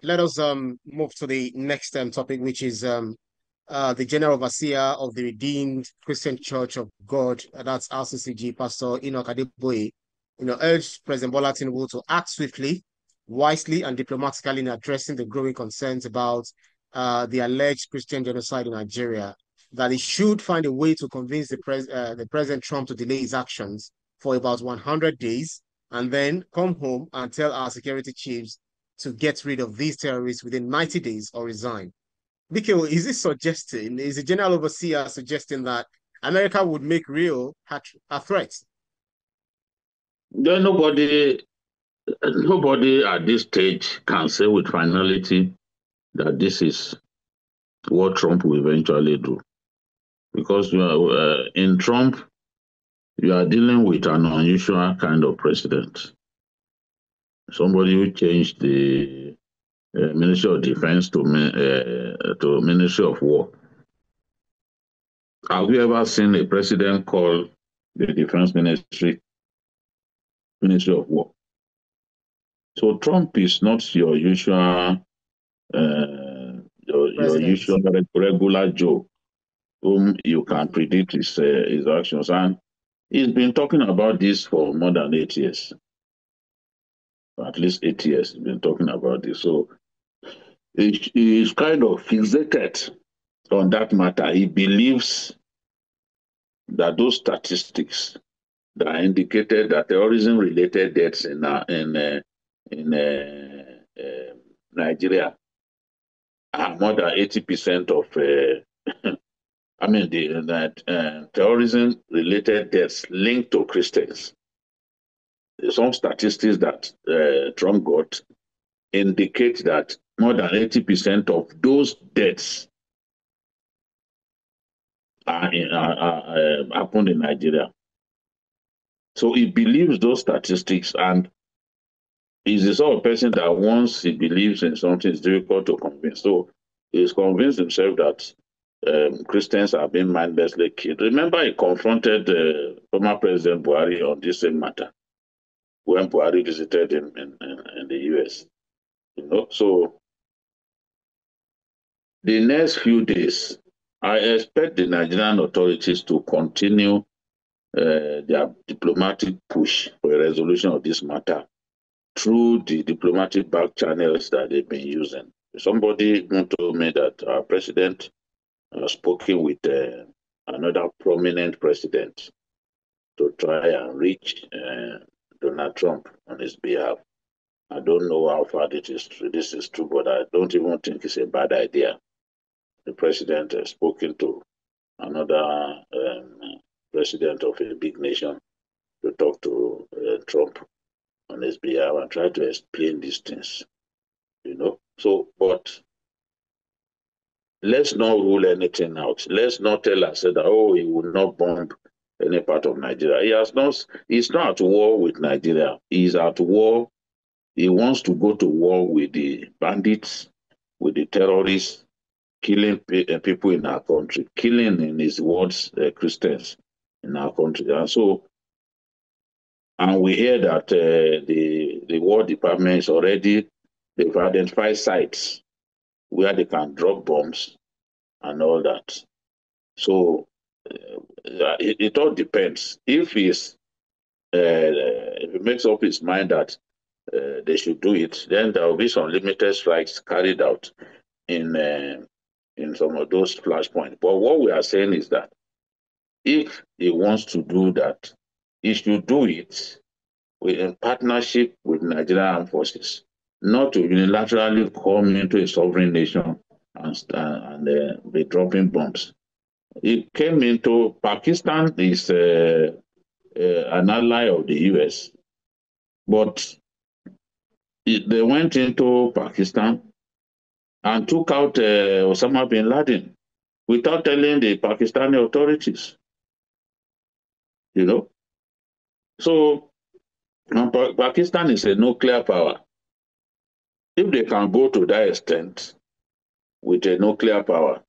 let us move to the next topic, which is the General Overseer of the Redeemed Christian Church of God, that's RCCG, Pastor Enoch Adeboye, urged President Bola Tinubu to act swiftly, wisely, and diplomatically in addressing the growing concerns about the alleged Christian genocide in Nigeria. That he should find a way to convince the President Trump to delay his actions for about 100 days, and then come home and tell our security chiefs to get rid of these terrorists within 90 days or resign. Mikhail, is the General Overseer suggesting that America would make real a threat? Nobody at this stage can say with finality that this is what Trump will eventually do. Because in Trump, you are dealing with an unusual kind of president. Somebody who changed the Ministry of Defense to Ministry of War. Have you ever seen a president call the Defense Ministry of War? So Trump is not your usual regular Joe whom you can predict his actions. And he's been talking about this for more than 8 years. At least 8 years he's been talking about this. So he is kind of fixated on that matter. He believes that those statistics that indicated that terrorism-related deaths in Nigeria are more than 80% of terrorism-related deaths linked to Christians. Some statistics that Trump got indicate that more than 80% of those deaths happened in Nigeria. So he believes those statistics, and he's the sort of person that once he believes in something, it's difficult to convince. So he's convinced himself that Christians are being mindlessly killed. Remember, he confronted former President Buhari on this same matter when Buhari visited him in the US. So the next few days, I expect the Nigerian authorities to continue their diplomatic push for a resolution of this matter through the diplomatic back channels that they've been using. Somebody told me that our president spoken with another prominent president to try and reach Donald Trump on his behalf. I don't know how far this is true, but I don't even think it's a bad idea. The president has spoken to another president of a big nation to talk to Trump on his behalf and try to explain these things. So, but let's not rule anything out. Let's not tell us that, he will not bomb any part of Nigeria. He's not at war with Nigeria. He's at war. He wants to go to war with the bandits, with the terrorists, killing people in our country, killing, in his words, Christians in our country. And we hear that the War Department is they've identified sites where they can drop bombs and all that. So it all depends. If he makes up his mind that they should do it, then there will be some limited strikes carried out in some of those flashpoints. But what we are saying is that if he wants to do that, he should do it in partnership with Nigerian Armed Forces, not to unilaterally come into a sovereign nation and be dropping bombs. It came into Pakistan is an ally of the US, but they went into Pakistan and took out Osama bin Laden without telling the Pakistani authorities. So Pakistan is a nuclear power. If they can go to that extent with a nuclear power,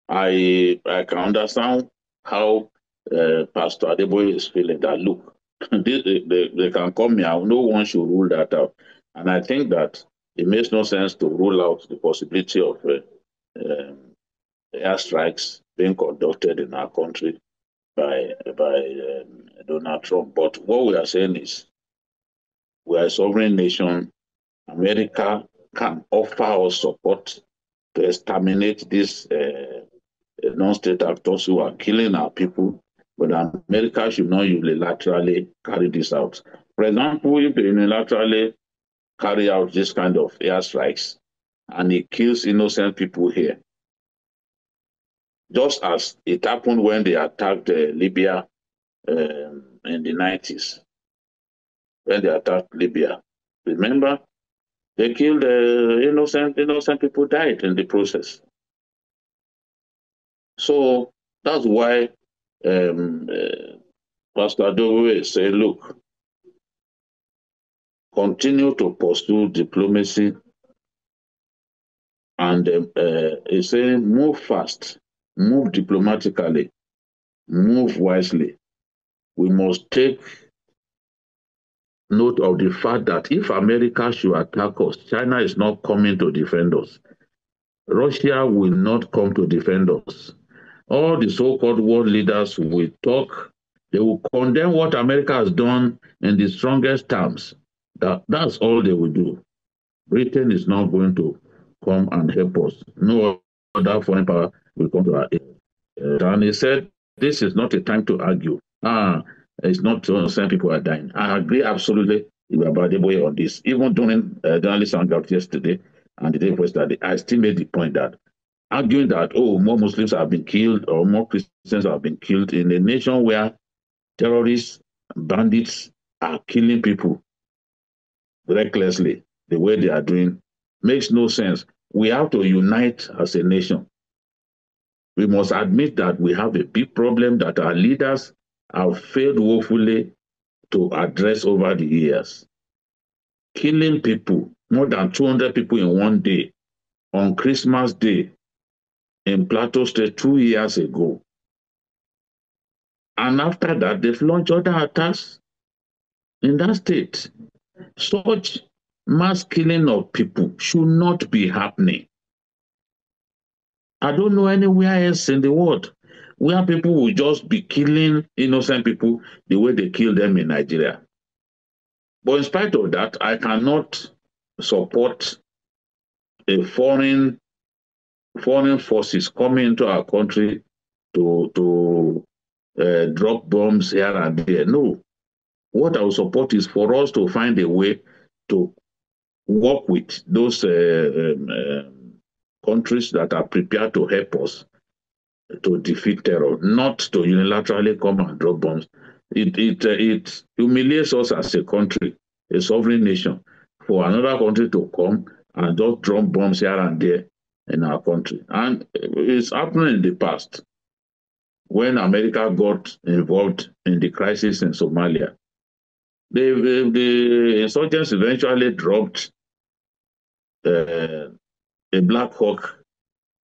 I can understand how Pastor Adeboye is feeling that, look, they can come here. No one should rule that out. And I think that It makes no sense to rule out the possibility of airstrikes being conducted in our country by Donald Trump. But what we are saying is we are a sovereign nation. America can offer us support to exterminate these non-state actors who are killing our people, but America should not unilaterally carry this out. For example, if they unilaterally carry out this kind of airstrikes and it kills innocent people here, just as it happened when they attacked Libya in the 90s, when they attacked Libya. Remember, they killed innocent people died in the process. So that's why Pastor Adeboye say, look, continue to pursue diplomacy and he say move fast, move diplomatically, move wisely. We must take note of the fact that if America should attack us, China is not coming to defend us. Russia will not come to defend us. All the so-called world leaders will talk. They will condemn what America has done in the strongest terms. That's all they will do. Britain is not going to come and help us. No other foreign power will come to our aid. And he said, this is not a time to argue. It's not to say people are dying. I agree absolutely with Adeboye on this. Even during journalist hangout yesterday and the day before yesterday, I still made the point that arguing that, oh, more Muslims have been killed or more Christians have been killed in a nation where terrorists, bandits are killing people recklessly, the way they are doing, makes no sense. We have to unite as a nation. We must admit that we have a big problem that our leaders have failed woefully to address over the years. Killing people, more than 200 people in one day, on Christmas Day in Plateau State 2 years ago. And after that, they've launched other attacks in that state. Such mass killing of people should not be happening. I don't know anywhere else in the world where people will just be killing innocent people the way they kill them in Nigeria. But in spite of that, I cannot support a foreign forces coming into our country to drop bombs here and there. No. What I will support is for us to find a way to work with those countries that are prepared to help us to defeat terror, not to unilaterally come and drop bombs. It humiliates us as a country, a sovereign nation, for another country to come and just drop bombs here and there in our country. And it's happening in the past when America got involved in the crisis in Somalia. The insurgents eventually dropped a Black Hawk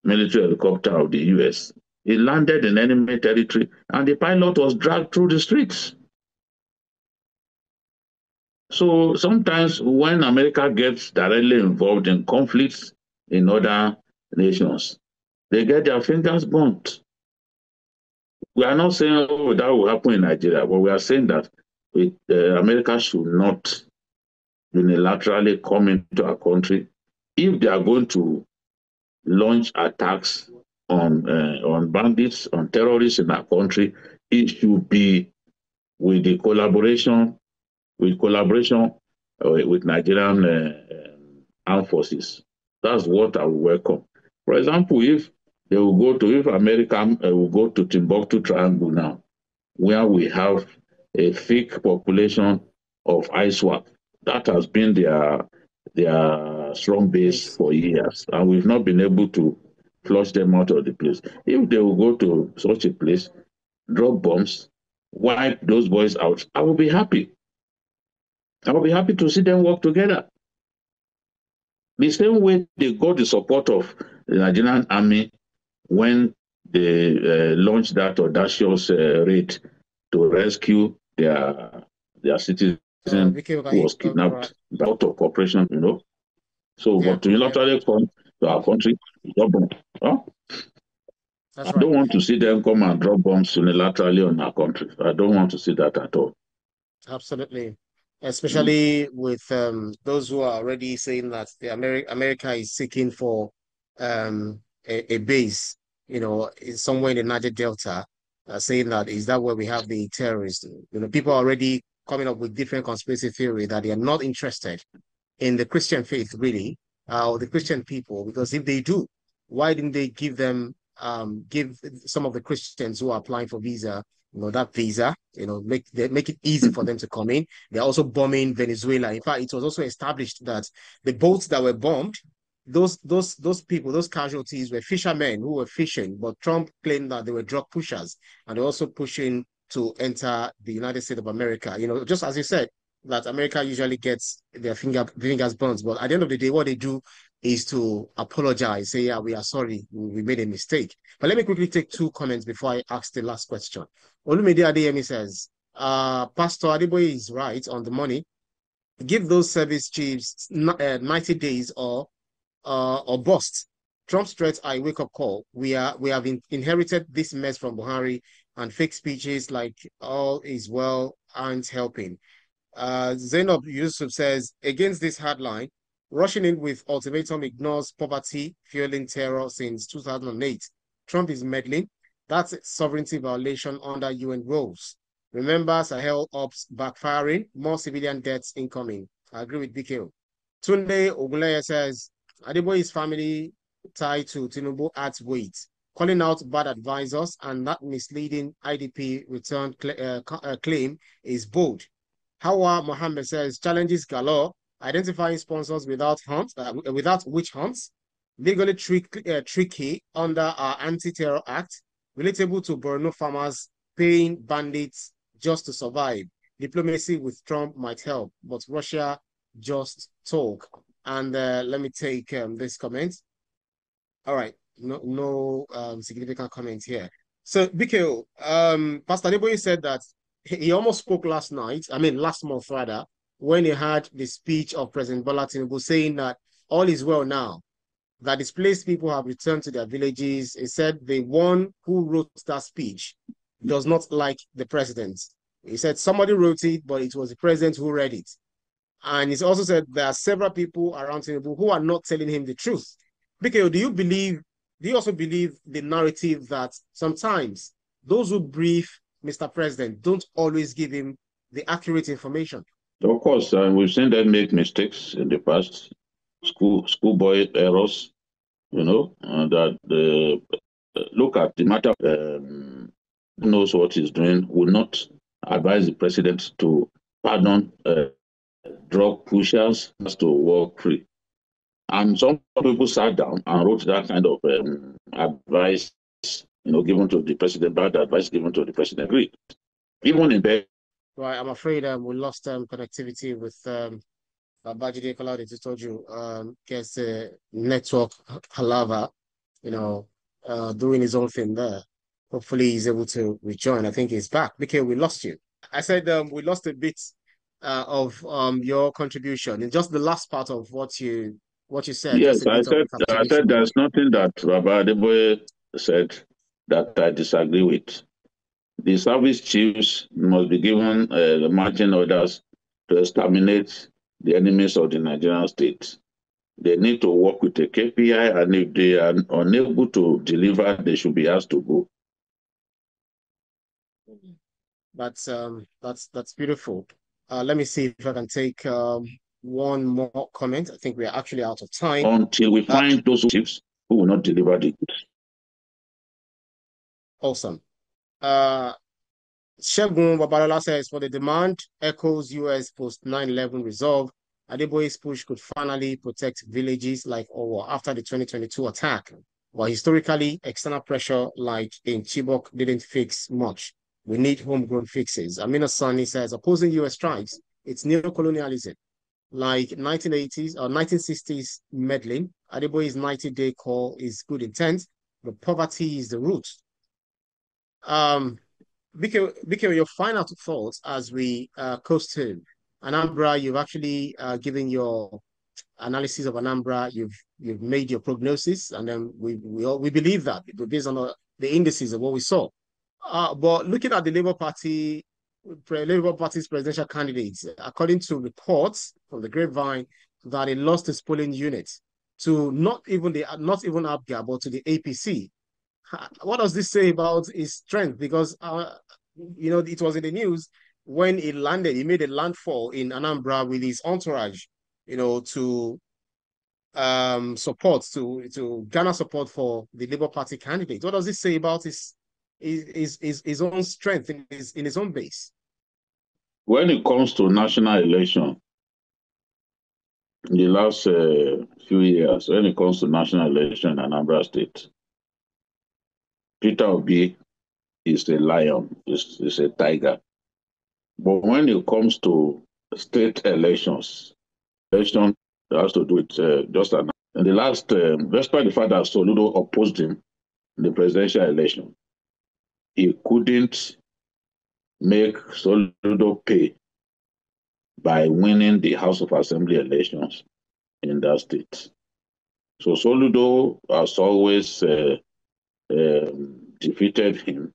military helicopter of the US. It landed in enemy territory and the pilot was dragged through the streets. So sometimes when America gets directly involved in conflicts in other nations, they get their fingers burnt. We are not saying, oh, that will happen in Nigeria, but we are saying that America should not unilaterally come into our country. If they are going to launch attacks on bandits, on terrorists in our country, it should be with the collaboration with Nigerian armed forces. That's what I will welcome. For example, if America will go to Timbuktu Triangle now, where we have a fake population of ISWAP, that has been their strong base for years, and we've not been able to flush them out of the place. If they will go to such a place, drop bombs, wipe those boys out, I will be happy. I will be happy to see them work together. The same way they got the support of the Nigerian army when they launched that audacious raid to rescue their citizen who was kidnapped out of cooperation, So, Yeah, but to unilaterally come to our country, drop bomb. Huh? that's I right. don't want to see them come and drop bombs unilaterally on our country. I don't want to see that at all. Absolutely. Mm. Especially with those who are already saying that America is seeking for a base, somewhere in the Niger Delta, saying that is that where we have the terrorists. People are already coming up with different conspiracy theory that they are not interested in the Christian faith, really, or the Christian people, because if they do, why didn't they give some of the Christians who are applying for visa, that visa, make it easy for them to come in. They're also bombing Venezuela. In fact, it was also established that the boats that were bombed, those people, those casualties were fishermen who were fishing, but Trump claimed that they were drug pushers and they're also pushing to enter the United States of America. Just as you said, that America usually gets their fingers burnt. But at the end of the day, what they do is to apologize, say, yeah, we are sorry, we made a mistake. But let me quickly take two comments before I ask the last question. Olumide Adeyemi says, Pastor Adeboye is right on the money. Give those service chiefs 90 days or bust. Trump's threats are a wake-up call. We have inherited this mess from Buhari, and fake speeches like all is well aren't helping. Zainab Yusuf says, against this hardline, rushing in with ultimatum ignores poverty, fueling terror since 2008. Trump is meddling. That's sovereignty violation under UN rules. Remember Sahel ops backfiring, more civilian deaths incoming. I agree with BKO. Tunde Ogunleye says, Adeboye's family tied to Tinubu adds weight, calling out bad advisors and that misleading IDP return claim is bold. Hawa Mohammed says challenges galore, identifying sponsors without witch hunts, legally tricky under our anti-terror act, relatable to Borno farmers paying bandits just to survive. Diplomacy with Trump might help, but Russia just talk. And let me take this comment. All right, no significant comments here. So, BKO, Pastor Adeboye said that he almost spoke last month rather, when he had the speech of President Bola Tinubu saying that all is well now, that displaced people have returned to their villages. He said the one who wrote that speech does not like the president. He said somebody wrote it, but it was the president who read it. And he's also said there are several people around Tinubu who are not telling him the truth. BKO, do you also believe the narrative that sometimes those who brief Mr. President don't always give him the accurate information? Of course, we've seen them make mistakes in the past, schoolboy errors, that look at the matter. Who knows what he's doing? Will not advise the president to pardon drug pushers to walk free. And some people sat down and wrote that kind of advice, given to the president, bad advice given to the president. Agreed. Even in bed. Right, I'm afraid we lost connectivity with Babajide Kolade just told you, gets a network halava, doing his own thing there. Hopefully he's able to rejoin. I think he's back. Because we lost you. I said we lost a bit of your contribution. In just the last part of what you said, Yes, just a bit of I said recapitulation. there's nothing that Baba Adeboye said that I disagree with. The service chiefs must be given the marching orders to exterminate the enemies of the Nigerian state. They need to work with a KPI, and if they are unable to deliver, they should be asked to go. That's beautiful. Let me see if I can take one more comment. I think we are actually out of time. Until we find those chiefs who will not deliver the goods. Awesome. Shegun Babalola says, for the demand echoes US post 9/11 resolve, Adeboye's push could finally protect villages like Owo after the 2022 attack. But historically, external pressure like in Chibok didn't fix much. We need homegrown fixes. Amina Sani says, opposing US strikes, it's neocolonialism. Like 1980s or 1960s meddling, Adeboye's 90-day call is good intent, but poverty is the root. Biko, your final thoughts as we coast to Anambra, you've actually given your analysis of Anambra, you've made your prognosis, and then we believe that based on the indices of what we saw. But looking at the Labour Party's presidential candidates, according to reports from the grapevine, that he lost his polling unit to not even Abga, but to the APC. What does this say about his strength? Because it was in the news when he landed. He made a landfall in Anambra with his entourage, to support to garner support for the Labour Party candidate. What does this say about his own strength in his own base? When it comes to national election, in the last few years, when it comes to national election in Anambra State, Peter Obi is a lion, is a tiger. But when it comes to state elections, election that has to do with just an. In the last, despite the fact that Soludo opposed him in the presidential election, he couldn't make Soludo pay by winning the House of Assembly elections in that state. So Soludo has always defeated him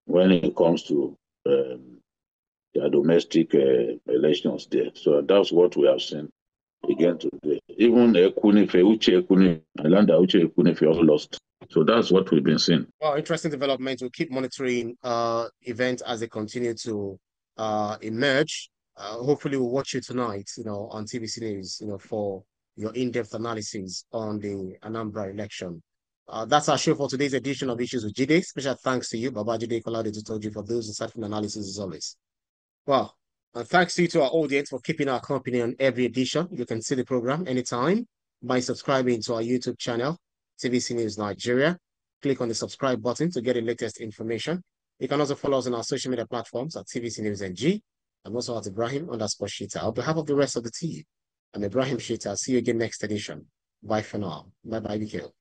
when it comes to their domestic elections there. So that's what we have seen again today. Even Uche Ekunife also lost. So that's what we've been seeing. Well, interesting development. We'll keep monitoring events as they continue to emerge. Hopefully we'll watch you tonight, on TVC News, for your in-depth analysis on the Anambra election. That's our show for today's edition of Issues with Jide. Special thanks to you, Baba Jide Kolade Tutoji, for those insightful analysis as always. Well, and thanks to our audience for keeping our company on every edition. You can see the program anytime by subscribing to our YouTube channel, TVC News Nigeria. Click on the subscribe button to get the latest information. You can also follow us on our social media platforms at TVC News NG. I'm also at Ibrahim_Shita. On behalf of the rest of the team, I'm Ibrahim Shita. See you again next edition. Bye for now. Bye-bye, Mikhail.